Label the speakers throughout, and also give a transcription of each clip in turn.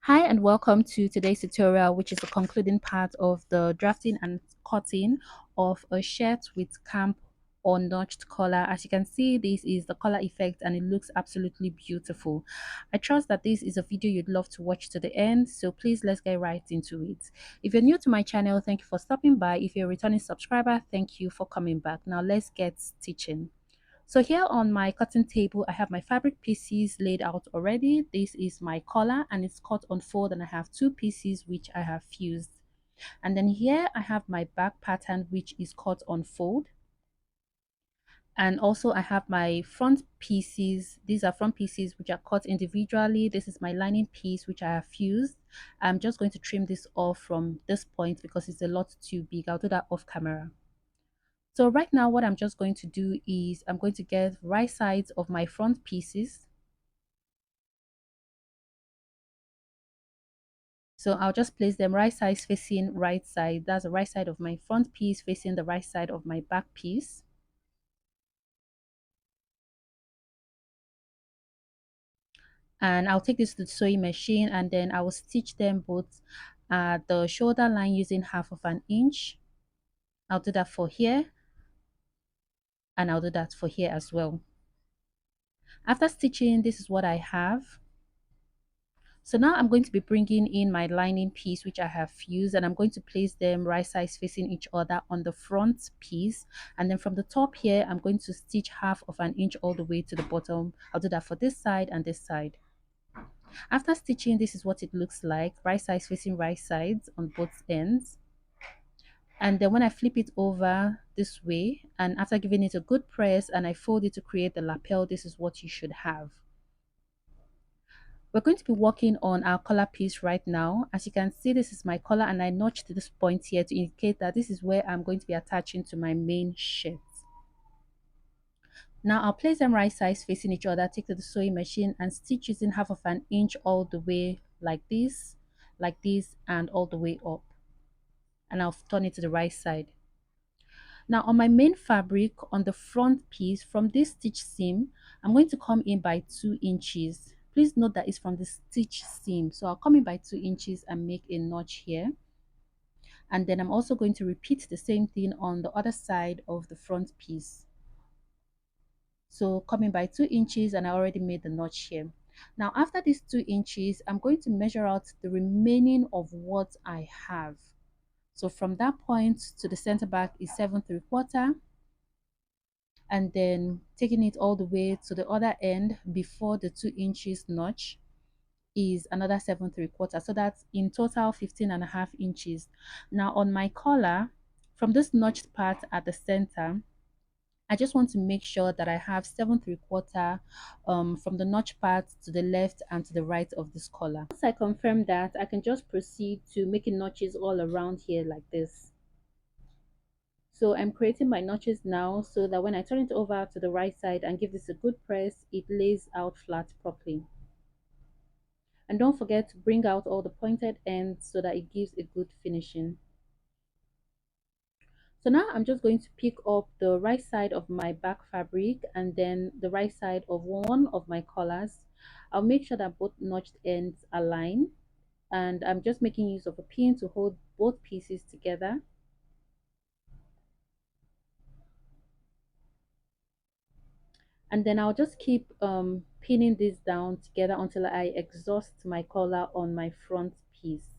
Speaker 1: Hi and welcome to today's tutorial, which is the concluding part of the drafting and cutting of a shirt with camp or notched collar. As you can see, this is the collar effect and it looks absolutely beautiful. I trust that this is a video you'd love to watch to the end, so please let's get right into it. If you're new to my channel, thank you for stopping by. If you're a returning subscriber, thank you for coming back. Now let's get stitching. So here on my cutting table, I have my fabric pieces laid out already. This is my collar and it's cut on fold, and I have two pieces which I have fused. And then here I have my back pattern which is cut on fold. And also I have my front pieces. These are front pieces which are cut individually. This is my lining piece which I have fused. I'm just going to trim this off from this point because it's a lot too big. I'll do that off camera. So right now what I'm just going to do is I'm going to get right sides of my front pieces. So I'll just place them right sides facing right side. That's the right side of my front piece facing the right side of my back piece. And I'll take this to the sewing machine and then I will stitch them both at the shoulder line using 1/2 of an inch. I'll do that for here and I'll do that for here as well. After stitching, this is what I have. So now I'm going to be bringing in my lining piece which I have fused, and I'm going to place them right sides facing each other on the front piece, and then from the top here I'm going to stitch 1/2 of an inch all the way to the bottom. I'll do that for this side and this side. After stitching, this is what it looks like, right sides facing right sides on both ends. And then when I flip it over this way and after giving it a good press and I fold it to create the lapel, this is what you should have. We're going to be working on our collar piece right now. As you can see, this is my collar and I notched this point here to indicate that this is where I'm going to be attaching to my main shirt. Now I'll place them right sides facing each other, take to the sewing machine and stitch using 1/2 of an inch all the way like this, and all the way up. And I'll turn it to the right side. Now on my main fabric on the front piece, from this stitch seam, I'm going to come in by 2 inches. Please note that it's from the stitch seam. So I'll come in by 2 inches and make a notch here. And then I'm also going to repeat the same thing on the other side of the front piece. So coming by 2 inches and I already made the notch here. Now after these 2 inches, I'm going to measure out the remaining of what I have. So from that point to the center back is 7/3, and then taking it all the way to the other end before the 2 inches notch is another 7/3. So that's in total 15.5 inches. Now on my collar, from this notched part at the center, I just want to make sure that I have 7/3 from the notch part to the left and to the right of this collar. Once I confirm that, I can just proceed to making notches all around here like this. So I'm creating my notches now so that when I turn it over to the right side and give this a good press, it lays out flat properly. And don't forget to bring out all the pointed ends so that it gives a good finishing. So now I'm just going to pick up the right side of my back fabric and then the right side of one of my collars. I'll make sure that both notched ends align, and I'm just making use of a pin to hold both pieces together. And then I'll just keep pinning this down together until I exhaust my collar on my front piece.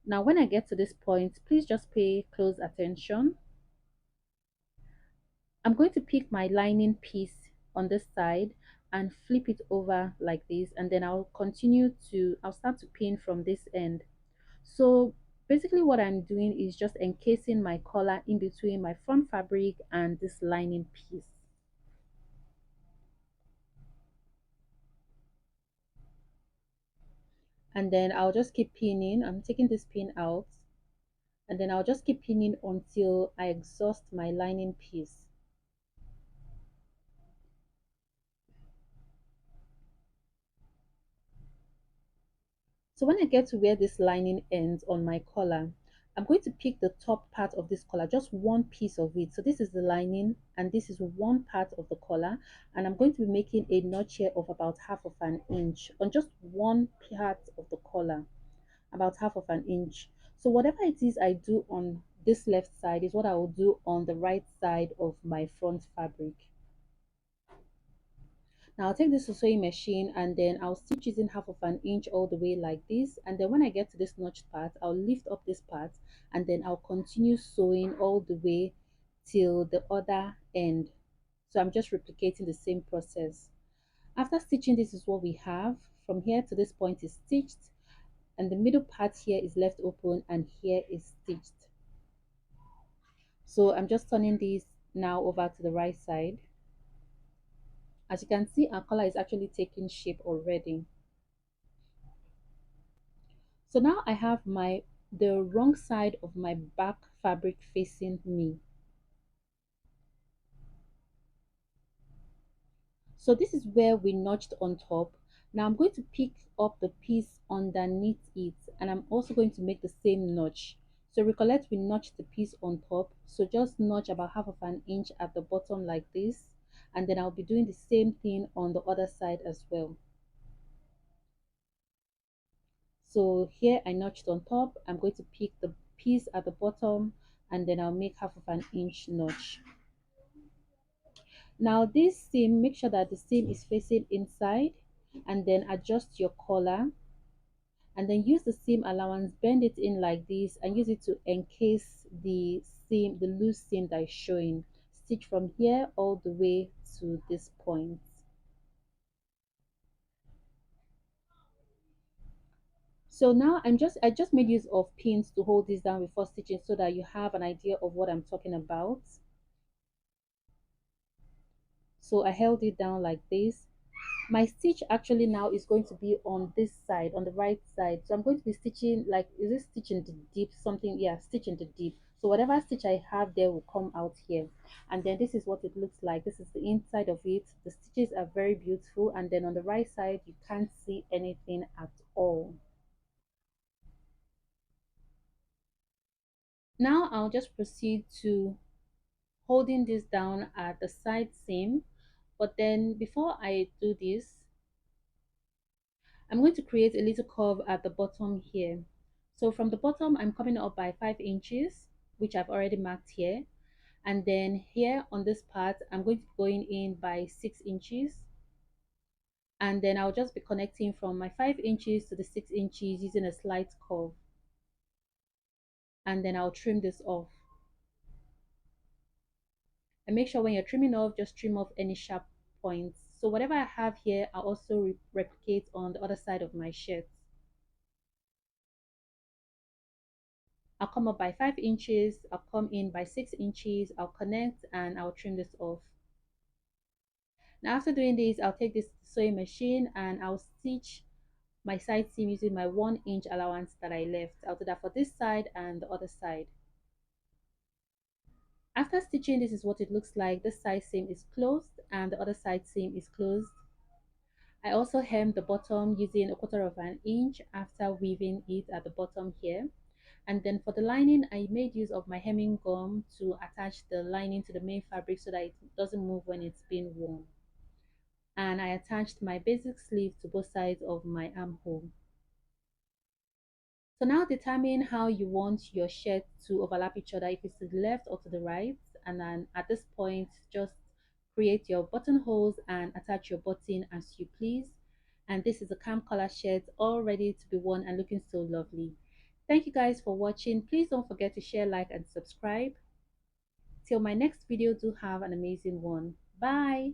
Speaker 1: Now when I get to this point, please just pay close attention. I'm going to pick my lining piece on this side and flip it over like this, and then I'll start to pin from this end. So basically what I'm doing is just encasing my collar in between my front fabric and this lining piece. And then I'll just keep pinning. I'm taking this pin out, and then I'll just keep pinning until I exhaust my lining piece. So when I get to where this lining ends on my collar, I'm going to pick the top part of this collar, just one piece of it. So this is the lining and this is one part of the collar, and I'm going to be making a notch here of about half of an inch on just one part of the collar, about half of an inch. So whatever it is I do on this left side is what I will do on the right side of my front fabric. Now I'll take this sewing machine and then I'll stitch using half of an inch all the way like this, and then when I get to this notched part, I'll lift up this part and then I'll continue sewing all the way till the other end. So I'm just replicating the same process. After stitching, this is what we have. From here to this point is stitched, and the middle part here is left open and here is stitched. So I'm just turning this now over to the right side. As you can see, our collar is actually taking shape already. So now I have the wrong side of my back fabric facing me. So this is where we notched on top. Now I'm going to pick up the piece underneath it, and I'm also going to make the same notch. So recollect, we notched the piece on top, so just notch about half of an inch at the bottom like this, and then I'll be doing the same thing on the other side as well. So here I notched on top. I'm going to pick the piece at the bottom and then I'll make half of an inch notch. Now this seam, make sure that the seam is facing inside, and then adjust your collar, and then use the seam allowance, bend it in like this and use it to encase the seam, the loose seam that is showing. Stitch from here all the way to this point. So now I just made use of pins to hold this down before stitching so that you have an idea of what I'm talking about. So I held it down like this. My stitch actually now is going to be on this side, on the right side. So I'm going to be stitching, like, is it stitching the deep something? Yeah, stitching the deep. So whatever stitch I have there will come out here, and then this is what it looks like. This is the inside of it. The stitches are very beautiful, and then on the right side you can't see anything at all. Now I'll just proceed to holding this down at the side seam, but then before I do this, I'm going to create a little curve at the bottom here. So from the bottom, I'm coming up by 5 inches, which I've already marked here. And then here on this part, I'm going to be going in by 6 inches. And then I'll just be connecting from my 5 inches to the 6 inches using a slight curve. And then I'll trim this off. And make sure when you're trimming off, just trim off any sharp points. So whatever I have here, I'll also replicate on the other side of my shirt. I'll come up by 5 inches, I'll come in by 6 inches, I'll connect and I'll trim this off. Now after doing this, I'll take this sewing machine and I'll stitch my side seam using my 1 inch allowance that I left. I'll do that for this side and the other side. After stitching, this is what it looks like. This side seam is closed and the other side seam is closed. I also hemmed the bottom using a quarter of an inch after weaving it at the bottom here. And then for the lining, I made use of my hemming gum to attach the lining to the main fabric so that it doesn't move when it's being worn. And I attached my basic sleeve to both sides of my armhole. So now determine how you want your shirt to overlap each other, if it's to the left or to the right. And then at this point, just create your buttonholes and attach your button as you please. And this is a cam color shirt, all ready to be worn and looking so lovely. Thank you guys for watching. Please don't forget to share, like, and subscribe. Till my next video, do have an amazing one. Bye.